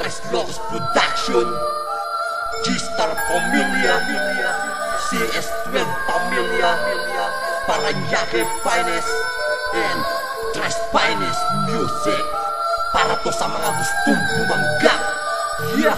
Tres Locos Production, G-Star Familia, CS12 Familia, Paranaque Finest, and Tres Finest Music. Para to sa mga gustong bumangga. Yeah.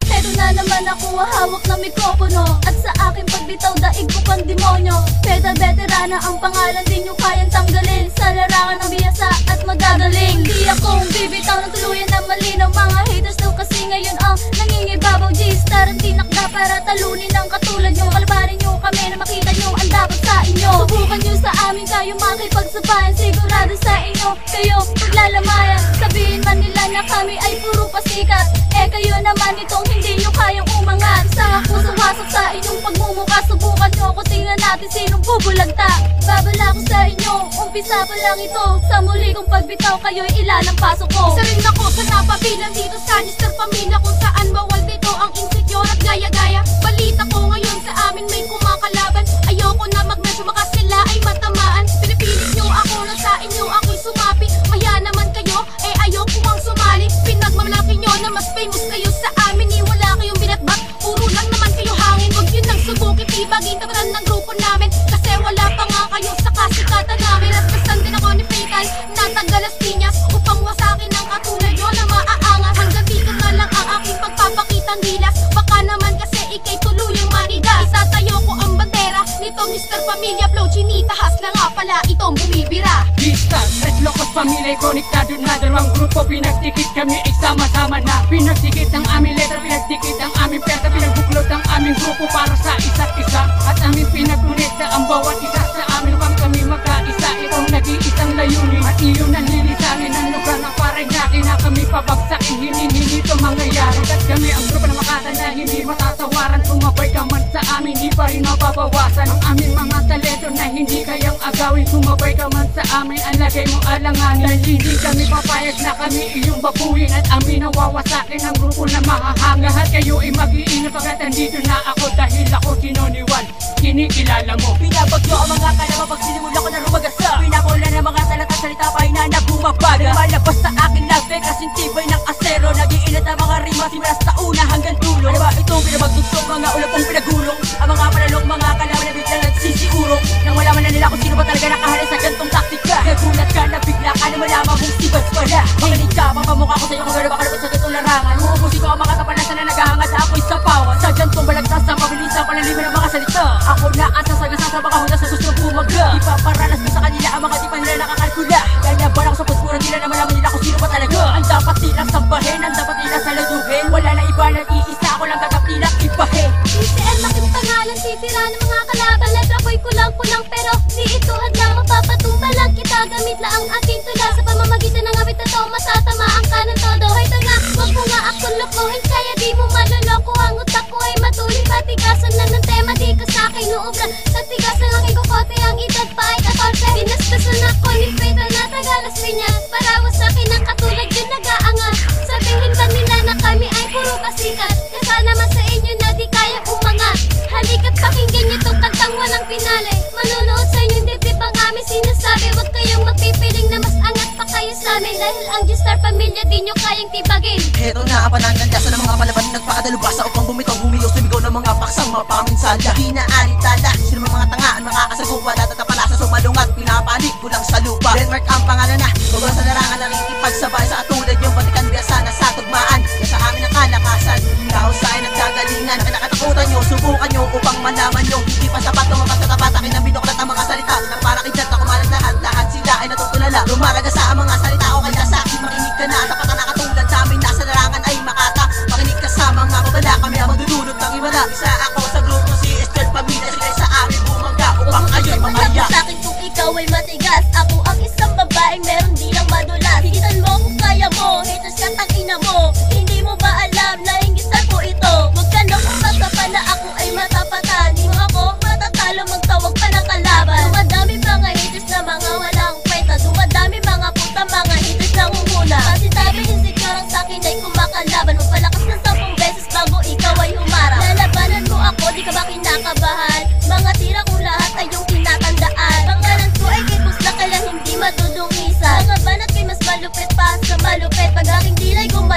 Pero na naman ako hawak na mikropono, at sa aking pagbitaw daig ko pang demonyo. Pedal veterana ang pangalan, di nyo kayang tanggalin sa larangan ng biyasa at magagaling. Di akong bibitaw ng tuluyan na malinaw. Mga haters daw kasi ngayon ang nangingibabaw. G-Star ang tinakda para talunin ang katulad nyo. Kalabanin nyo kami na makita nyo ang dapat sa inyo. Subukan nyo sa amin kayo makipagsabayan. Sigurado sa inyo kayo paglalamayan. Sabihin man nila na kami ay puro pasikat, eh kayo naman itong hindi nyo kayang umangat. Sa ako suwasak sa inyong pagmumuka. Subukan nyo ako, tingnan natin sinong bubulagta. Babala ko sa inyo, umpisa pa lang ito. Sa muli kong pagbitaw kayo'y ilalampasok ko. Isa rin ako sa napabilang dito sa G-Star Pamilya, kung saan bawal dito ang insecure at gaya-gaya. Balita ko ngayon sa amin may kumakalaban. Ayoko na magmedyo baka sila ay matamaan. Pinipilit nyo ako na sa inyo ako'y sumapi. Maya naman kayo, eh ayoko ang sumali. Pinagmamalaki nyo na mas famous kayo sa amin. Wala kayong binatbat, puro lang naman kayo hangin. Huwag yun ang subukin, ibagin taparan ng grupo namin. Kasi wala pa nga kayo sa kasikatan namin. At kasan din ako ni Fatal, natanggal as pinyas upang wasakin ang katulad nyo na maaangat. Hanggang dito na lang ang aking pagpapakitang gilas. Baka naman kasi ikay tuluyang manigas. Itatayo ko ang bandera nitong Mr. Pamilya Flow. Chinitahas na nga pala itong bumibira. G-Star, Tres Locos Pamilya, konektado na dalawang grupo. Pinagdikit kami ay sama-sama na. Pinagdikit ang aming letra, pinagdikit ang aming peta. Pinagbuklod ang aming grupo para sa isa't isa. At aming pinagunit na ang bawat isa sa amin. Huwag kami magkaisa, itong nag-iisang layunin. At iyon ang lilisanin ng lugar ng paray natin na kami pabagsakin. Hindi ito mangyayari. At kami ang grupo na makata na hindi matatawaran. Sumabay ka man sa amin, di pa rin mababawasan ang aming mga talento na hindi kayang agawin. Sumabay ka man sa amin, ang lagay mo alanganin. Dahil hindi kami papayag na kami iyong babuhin. At amin nawawasakin ang grupo na mahahang. Lahat kayo ay mag-iingat pagkat andito na ako. Dahil ako sinoniwan, kinikilala mo. Pinabagyo ang mga kalama pag sinimula ko na rumagasa. Pinakula ng mga salata salita pa na bumabaga. Lumalabas sa aking labi kasing tibay ng asero. Nag-iinat ang mga rima simula sa una hanggang dulo. Ano ba itong pinabagtugsok, mga ulapong pinagulong. Ang mga panalong mga kalama na biglang nagsisiurong. Nang malaman na nila kung sino ba talaga nakahalis sa gantong taktika. Nagulat ka na bigla ka na malaman mong sibas pala. Makinig ka, mapamukha ko sa'yo kung gano'n ba ka sa gantong larangan. Uubusin ko ang mga kapanasan na naghahanga sa ako'y sapawan. Sa gantong balagtas sa mabilisang panalimin ng mga salita. Ako na ang sasagasa sa mga hudas sa gustong bumaga. Ipaparanas ko sa kanila ang mga di pa nila nakakalkula. Lalaban ako sa pagkuran nila na malaman nila kung sino pa talaga. Ang dapat nilang sambahin, ang dapat nilang saladuhin. Wala na iba nang iisa, ako lang tatap nilang ibahin. DCL aking pangalan, titira ng mga kalaban. Letra ko'y kulang-kulang pero di ito hadlang mapapatumba lang kita. Gamit na ang aking tula sa pamamagitan ng awit na to. Masatamaan ka ng todo. Hoy tanga, wag mo nga akong lokohin. Kaya di mo maloloko ang utak ko ay matuloy. Patigasan na ng tema, di ka sa'kin nuubra. Sa tigas ng aking kukote, ang edad pa ay 14. Binastasan ako ni Fatal na tagalas pinyas. Parawas sa'kin ang katulad yun nag-aangat. Sabihin ba nila na kami ay puro kasikat? Kasa naman sa inyo na di kaya umangat. Halika't pakinggan nyo tong kantang walang pinali. Manunood sa inyong dibdib ang aming sinasabi. Huwag kayong magpipiling na mas angat pa kayo sa amin. Dahil ang G-Star Pamilya di nyo kayang tibagin. Heto na ang pananandasa ng mga palaban. Nagpakadalubasa upang bumitaw, bumiyaw, sumigaw ng mga paksang mga paminsala. Di na alitala, sino mga tangaan, makakasagupa. Natatapalasa, sumalungat, pinapanik, kulang sa lupa. Denmark ang pangalan na, huwag sa larangan lang ikipagsabay sa katulad yung balikan biasa na sa tugmaan. Yan sa amin ang kalakasan, kahusayan at kagalingan. Kinakatakutan nyo, subukan nyo upang malaman nyo. Hindi pa sapat o mapasatapat, akin ang binuklat ang mga salita. Nang para kidlat na kumalat lahat sila ay natutulala. Lumaraga sa mga salita o kaya sa akin makinig ka na. Tapat na katulad sa amin, nasa larangan ay makata. Makinig ka sa mga babala, kami ang magdudulot ng imala. Isa ako sa grupo si Esther Pamilya, sila sa amin bumangga upang kayo'y mamaya. Sa akin kung ikaw ay matigas, ako ang isang babaeng meron di lang madulas. Higitan mo kung kaya mo, haters ka tangina mo. Hindi mo ba alam na hingitan ko ito? Huwag ka na kung matapa na ako ay matapatan. Di mo ako matatalo, magtawag pa ng kalaban. Dumadami mga haters na mga walang kwenta. Dumadami mga puta, mga haters na humula. Kasi sabi insecure ang sakin ay kumakalaban. Magpalakas ng 10 beses bago ikaw ay humarap. Lalabanan mo ako, di ka ba kinakabahan? Mga tira kong lahat ay yung tinatandaan. Pangalan ko ay kipos na kailan hindi madudungisan. Mga banat kay mas malupit pa sa malupit. Pag aking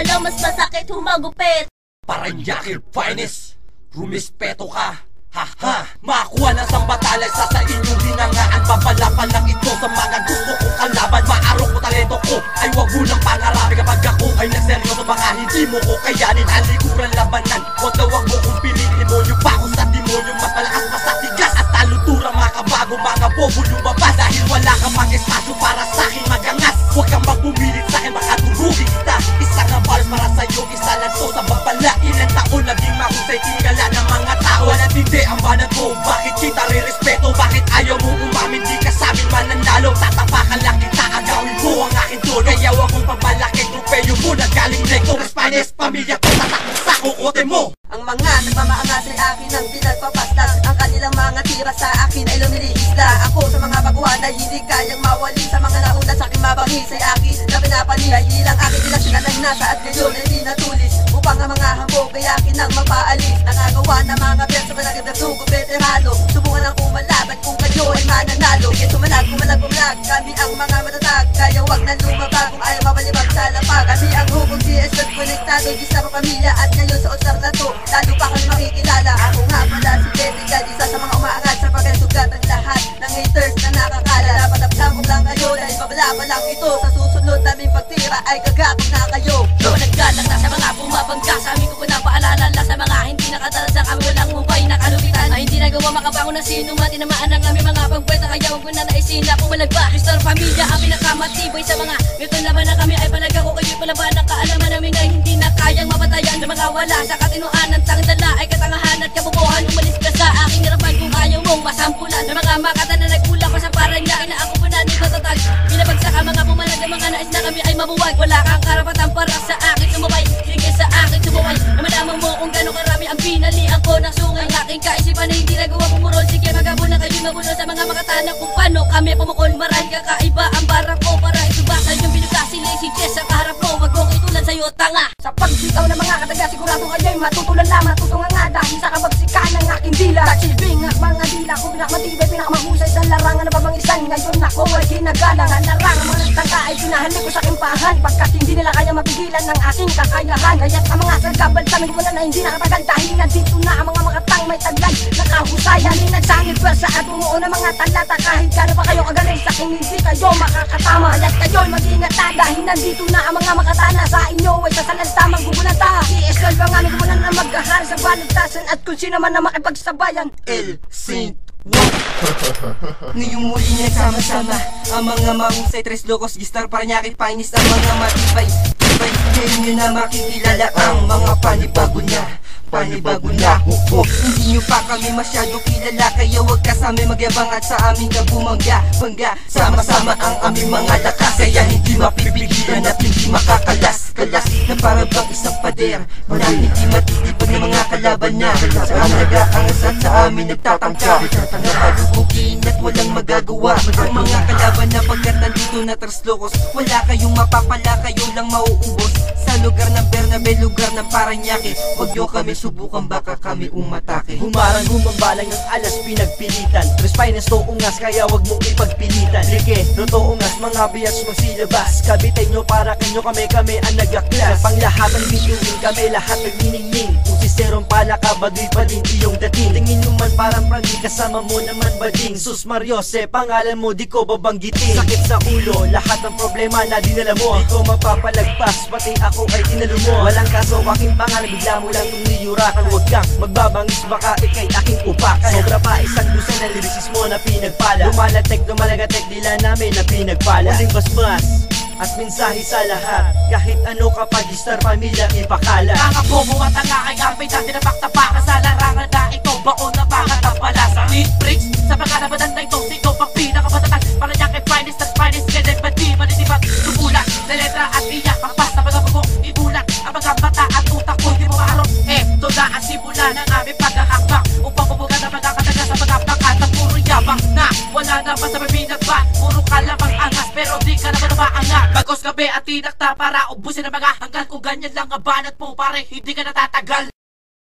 Alam mas masakit humagupit. Paranaque Finest, rumispeto ka. Ha-ha, makuha ng sambatalay sa inyong hinangaan. Papalapan lang ito sa mga gusto kong kalaban. Maarok ko talento ko, ay wag mo nang pangarami. Kapag ako ay nagseryoso, baka hindi mo ko kayanin. Halikuran labanan, wag na wag mo kong piliin. Demonyo pa ako sa demonyo, mas malakas pa sa tigas. At talutura mga kabago, mga bobo lumabas. Dahil wala kang mag-espasyo para sa'kin magangas. Huwag kang magpumilit sa'kin, baka durugin kita. Isa nga balas para sa'yo, isa lang to sa babala. Ilang taon naging mahusay, tingala ng mga tao. Walang tindi ang banat mo, bakit kita re-respeto? Bakit ayaw mo umamin, di ka sa'min mananalo? Tatapakan lang kita, agawin mo ang aking tono. Kaya huwag mong pabalakin, trupeyo mo na galing rekto. Respanes, pamilya ko, tatakot sa kukote mo. Ang mga nagmamaangas ay akin ang pinagpapastas. Ang kanilang mga tira sa akin ay lumiliisla. Ako sa mga baguhan ay hindi kayang mawali. Sa mga nauna sa aking mabangis ay akin na pinapanihay. Ilang akin nilang sinalang nasa at ngayon ay pinatulis. Upang ang mga hambog ay akin ang mapaalis. Nakagawa ng mga verso na nagdagsugo veterano. Subukan ang kumalaban kung kayo ay mananalo. Sige sumalag, kumalag. Kami ang mga matatag. Kaya wag na lumabag kung ayaw mabalibag sa lapag. Kami ang hubog CSL konektado. Isa pa pamilya at ngayon sa usap na to. Lalo pa kami makikilala. Ako nga pala si Benny God, isa sa mga umaangat sa pagkasugat ang lahat ng haters na nakakala. Napatapsang ko lang kayo dahil babala pa lang ito. Sa susunod naming pagtira ay gagapag na kayo. Doon naggalang na sa mga bumabangga. Sa amin ko po napaalala na sa mga hindi nakatala kami walang mubay na kalupitan. Ay hindi nagawa makabango ng sino matinamaan ang aming mga pagkwenta. Kaya huwag mo na naisin na kung walang ba. Mr. Pamilya ang pinakamatibay sa mga ito naman na kami ay panagako. Kayo'y palaban ang kaalaman namin ay hindi na kayang mapatayan ng mga wala sa katinuan. Ang dala ay katangahan at kabubuhan. Umalis ka sa aking harapan kung ayaw mong masampulan. Ng mga makata na nagkulang pa sa Paranaque na ako punanong matatag. Binabagsak ang mga pumalag ng mga nais na kami ay mabuwag. Wala kang karapatan para sa akin sumabay. Sige sa akin sumabay. Naman mo kung gano'ng karami ang pinalian ko ng sungay. Ang aking kaisipan ay hindi nagawa pumurol. Sige magabo na kayo mabulol sa mga makatana kung paano kami pumukol. Maray kakaiba ang barang ko para isubakan yung binugasiling si Jess sa kaharap mo. Wag mong itulan sa'yo tanga. Sa pagbitaw ng mga kataga, sigurado kayo'y matutulan na, matutungan nga dahil sa kabagsikan ng aking dila. Nagsilbing at mga dila ko pinakamatibay, pinakamahusay sa larangan na pabangisan. Ngayon ako ay ginagalang. Ang larangan mga nagtangka ay pinahalik ko sa aking pahan, pagkat hindi nila kaya mapigilan ng aking kakayahan. Kaya sa mga sagabal sa mga na hindi nakatagal, dahil nandito na ang mga makatang may taglay na kahusayan. Hindi nagsangit pwersa at bumuo ng mga talata. Kahit gano'n pa kayo kagaling sa aking hindi kayo makakatama. Kaya't kayo'y mag-ingat na dahil nandito na ang mga makatana. Sa inyo ay sasalantamang gubunata. CSL ba nga may gubunan na maghahari sa baligtasan at kung sino man na makipagsabayan. El Saint ngayong muli nagsama-sama ang mga mahusay, Tres Locos, Gistar, Paranaque Finest, ang mga matibay. Ngayon nyo na makikilala ang mga panibago na huko. Hindi nyo pa kami masyado kilala, kaya wag ka sa amin magyabang at sa amin na bumangga. Sama-sama ang aming mga lakas, kaya hindi mapipigilan at hindi makakalas. Kalas na para bang isang pader na hindi matitipag ng mga kalaban na sa amin nag-aangas at sa amin nagtatangka. Napalubugin at walang magagawa ang mga kalaban na pagkat nandito na Tres Locos. Wala kayong mapapala, kayo lang mauubos. Sa lugar ng Bernabe, lugar ng Paranaque, wag nyo kami subukan, baka kami umatake. Humarang humambalang ang alas pinagpilitan. Tres Finest to ungas, kaya wag mong ipagpilitan. Like, totoo ungas, mga biyas magsilabas. Kabitay nyo para kanyo kami ang nagaklas. Panglahatan bituin kami lahat nagniningning. Kung si Serong pala ka, baduy pa din iyong dating. Tingin naman parang prangli, kasama mo naman bading. Sus Mariose, pangalan mo di ko babanggitin. Sakit sa ulo, lahat ng problema na dinala mo. Di ko mapapalagpas, pati ako ay tinalo mo. Walang kaso, aking pangalan, bigla mo lang itong niyurakan. Huwag kang magbabangis, baka ikay aking upakan. Sobra pa isang dusan na lirisis mo na pinagpala. Lumalatek, dila namin na pinagpala. Muling basbas at mensahe sa lahat, kahit ano kapag Gistar pamilya ipakala. Mga bobo at ang kakayapay dati na baktapakan sa larangan na ito, baon na pakatapala sa lead bricks. Sa pagkanabadan na ito, sino pang pinakamatatag Paranaque Finest, Tres Finest, kaya pati manitibag subulan na letra at iyak, pagpas na pagkabago ibulan ang mga mata at utak ko, di mo maharap. Ito na ang simula ng aming paghahakbang upang pupugan ang mga kataga sa mga plakat at puro yabang na wala naman sa pabinagba. Puro kalamang angas pero di ka naman maangat. Bagos gabi at tinakta para ubusin ang mga hanggang kung ganyan lang ang banat mo, pare hindi ka natatagal.